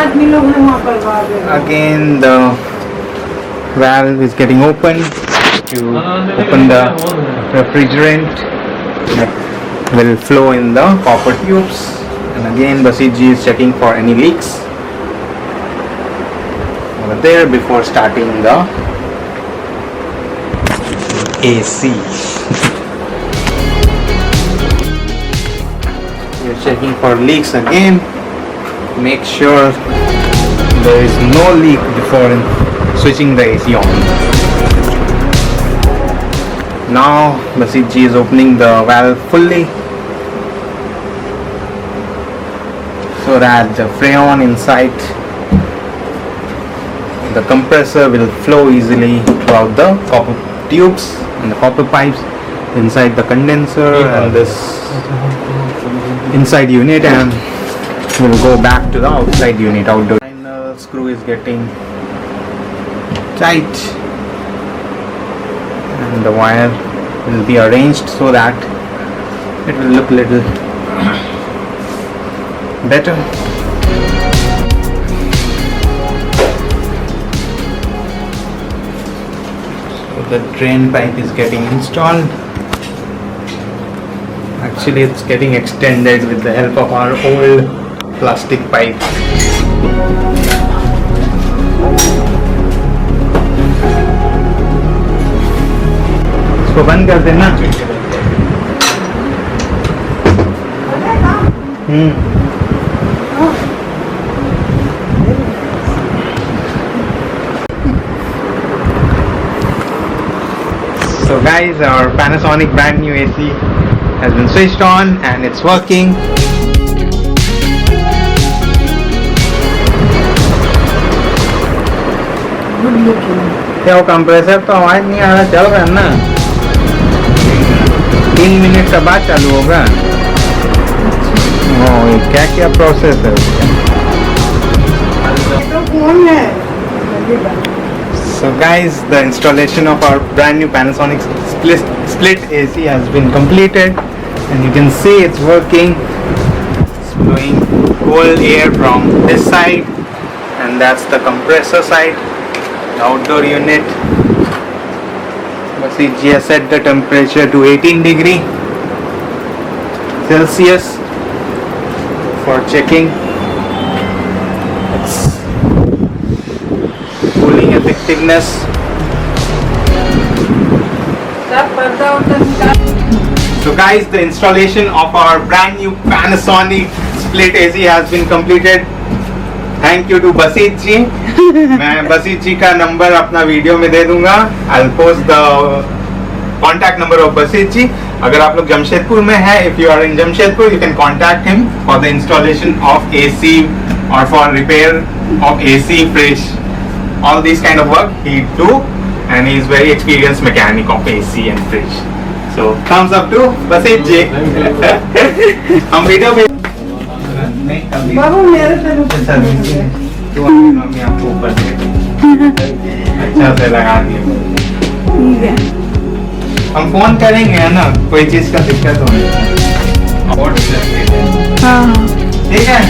Again the valve is getting open to open the refrigerant that will flow in the copper tubes. And again Basitji is checking for any leaks over there before starting the AC. We're checking for leaks again. Make sure there is no leak before switching the AC on. Now Basitji is opening the valve fully so that the freon inside the compressor will flow easily throughout the copper tubes and the copper pipes inside the condenser and this inside unit, and will go back to the outside unit, outdoor. Final screw is getting tight and the wire will be arranged so that it will look little better. So the drain pipe is getting installed. Actually it's getting extended with the help of our old plastic pipe. इसको बंद कर देना. So guys, our Panasonic brand new AC has been switched on and it's working. क्या compressor तो आवाज नहीं आ रहा, चल रहा है ना. 3 मिनट के बाद चालू होगा. क्या क्या प्रोसेस है So guys, the installation of our brand new Panasonic split AC has been completed and you can see it's working. It's blowing cold air from this side and that's the compressor side, the outdoor unit. Basitji has set the temperature to 18 degree Celsius for checking. It's cooling effectiveness. So guys, the installation of our brand new Panasonic split AC has been completed. Thank you to Basitji. मैं Basitji का number अपना video में दे दूंगा. I'll post the contact number of Basitji. अगर आप लोग जमशेदपुर में हैं, if you are in Jamshedpur, you can contact him for the installation of AC or for repair of AC, fridge, all these kind of work he do, and he is very experienced mechanic of AC and fridge. So thumbs up to Basitji. हम video में बाबू मेरे से तो मैं आपको ऊपर से अच्छा से लगा दिए. ठीक है, हम फोन करेंगे ना, कोई चीज का दिक्कत हो. हाँ ठीक है.